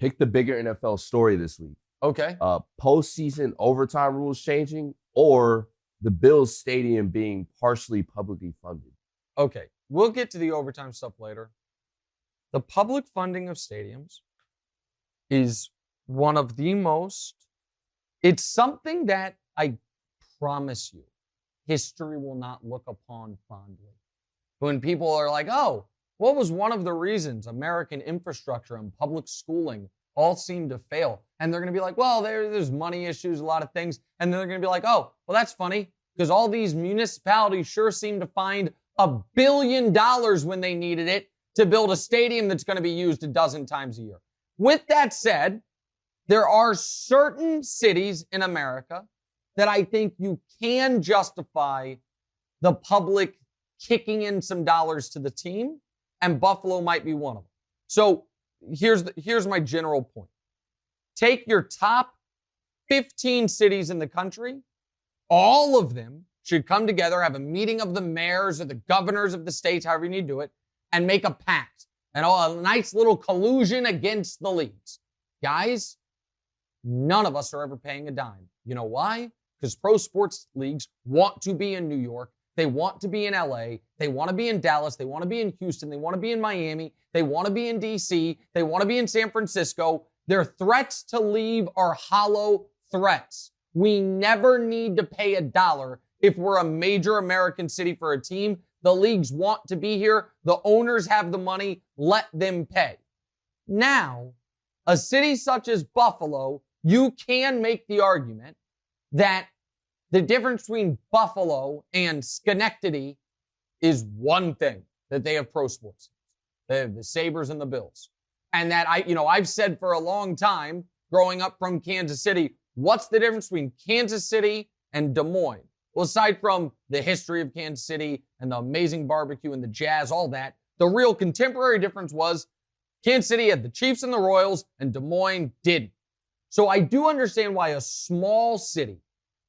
Pick the bigger NFL story this week. Okay. Postseason overtime rules changing or the Bills stadium being partially publicly funded. Okay. We'll get to the overtime stuff later. The public funding of stadiums is one of the most, it's something that I promise you, history will not look upon fondly. When people are like, oh, what was one of the reasons American infrastructure and public schooling all seem to fail? And they're going to be like, well, there's money issues, a lot of things. And then they're going to be like, oh, well, that's funny because all these municipalities sure seem to find $1 billion when they needed it to build a stadium that's going to be used a dozen times a year. With that said, there are certain cities in America that I think you can justify the public kicking in some dollars to the team, and Buffalo might be one of them. So here's my general point. Take your top 15 cities in the country. All of them should come together, have a meeting of the mayors or the governors of the states, however you need to do it, and make a pact and a nice little collusion against the leagues. Guys, none of us are ever paying a dime. You know why? Because pro sports leagues want to be in New York. They want to be in LA. They want to be in Dallas. They want to be in Houston. They want to be in Miami. They want to be in DC. They want to be in San Francisco. Their threats to leave are hollow threats. We never need to pay $1 if we're a major American city for a team. The leagues want to be here. The owners have the money. Let them pay. Now, a city such as Buffalo, you can make the argument that the difference between Buffalo and Schenectady is one thing, that they have pro sports. They have the Sabres and the Bills. And that I've said for a long time, growing up from Kansas City, what's the difference between Kansas City and Des Moines? Well, aside from the history of Kansas City and the amazing barbecue and the jazz, all that, the real contemporary difference was Kansas City had the Chiefs and the Royals, and Des Moines didn't. So I do understand why a small city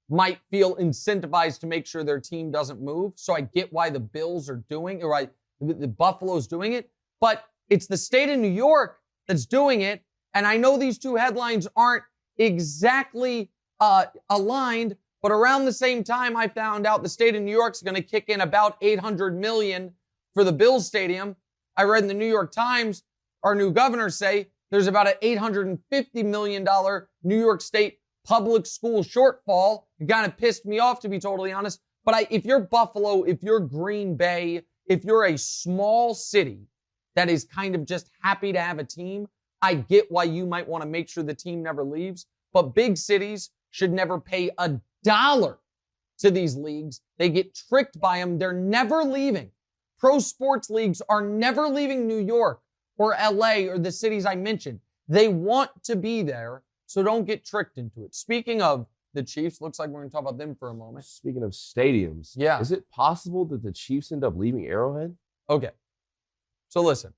might feel incentivized to make sure their team doesn't move. So I get why the Bills are doing it, right? The Buffalo's doing it, but it's the state of New York that's doing it. And I know these two headlines aren't exactly aligned, but around the same time, I found out the state of New York's going to kick in about $800 million for the Bills stadium. I read in the New York Times, our new governor say there's about an $850 million New York State public school shortfall. It kind of pissed me off, to be totally honest. But if you're Buffalo, if you're Green Bay, if you're a small city that is kind of just happy to have a team, I get why you might want to make sure the team never leaves. But big cities should never pay $1 to these leagues. They get tricked by them. They're never leaving. Pro sports leagues are never leaving New York or LA or the cities I mentioned. They want to be there, so don't get tricked into it. Speaking of the Chiefs, looks like we're going to talk about them for a moment. Speaking of stadiums, yeah. Is it possible that the Chiefs end up leaving Arrowhead? Okay. So listen,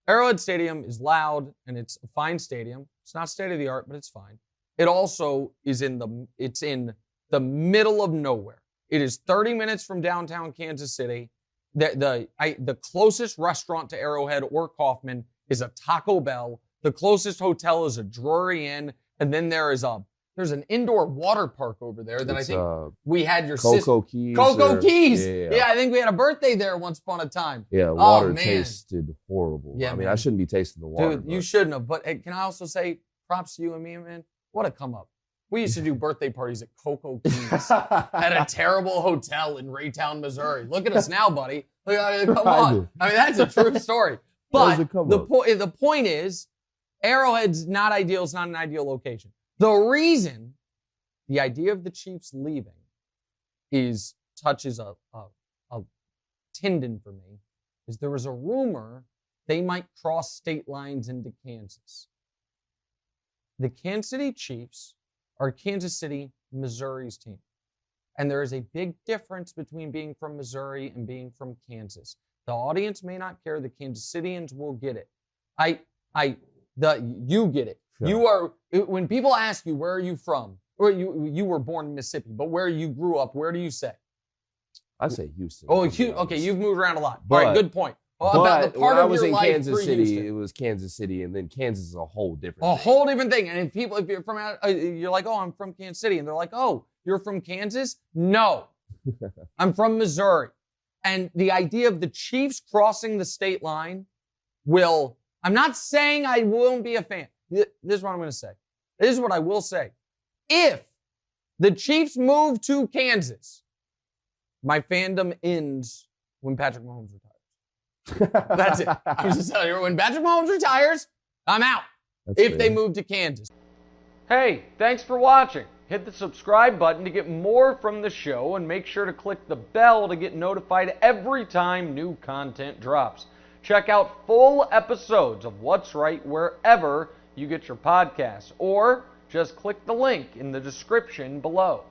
Arrowhead Stadium is loud and it's a fine stadium. It's not state of the art, but it's fine. It also is in the middle of nowhere. It is 30 minutes from downtown Kansas City. The closest restaurant to Arrowhead or Kaufman is a Taco Bell. The closest hotel is a Drury Inn. And then there's an indoor water park over there that I think we had your Cocoa Keys. Cocoa Keys. Yeah. I think we had a birthday there once upon a time. Yeah, water tasted horrible. Yeah, I mean, I shouldn't be tasting the water. Dude, you shouldn't have. But can I also say props to you and me, man? What a come up. We used to do birthday parties at Cocoa Keys at a terrible hotel in Raytown, Missouri. Look at us now, buddy. Come on. I mean, that's a true story. But the point is, Arrowhead's not ideal. It's not an ideal location. The reason the idea of the Chiefs leaving touches a tendon for me is there was a rumor they might cross state lines into Kansas. The Kansas City Chiefs are Kansas City, Missouri's team. And there is a big difference between being from Missouri and being from Kansas. The audience may not care. The Kansas Cityans will get it. You get it. Sure. You are, when people ask you, where are you from? Or you were born in Mississippi, but where you grew up, where do you say? I say Houston. Oh, okay, you've moved around a lot. All right, good point. about the But part when I of was your in life Kansas through City, Houston. it was Kansas City, and then Kansas is a whole different A thing. whole different thing. And if you're from out, you're like, oh, I'm from Kansas City. And they're like, oh, you're from Kansas? No. I'm from Missouri. And the idea of the Chiefs crossing the state line I'm not saying I won't be a fan. This is what I'm going to say. This is what I will say. If the Chiefs move to Kansas, my fandom ends when Patrick Mahomes retires. That's it. I'm just telling you, when Patrick Mahomes retires, I'm out. If they move to Kansas. Hey, thanks for watching. Hit the subscribe button to get more from the show, and make sure to click the bell to get notified every time new content drops. Check out full episodes of What's Right wherever you get your podcasts, or just click the link in the description below.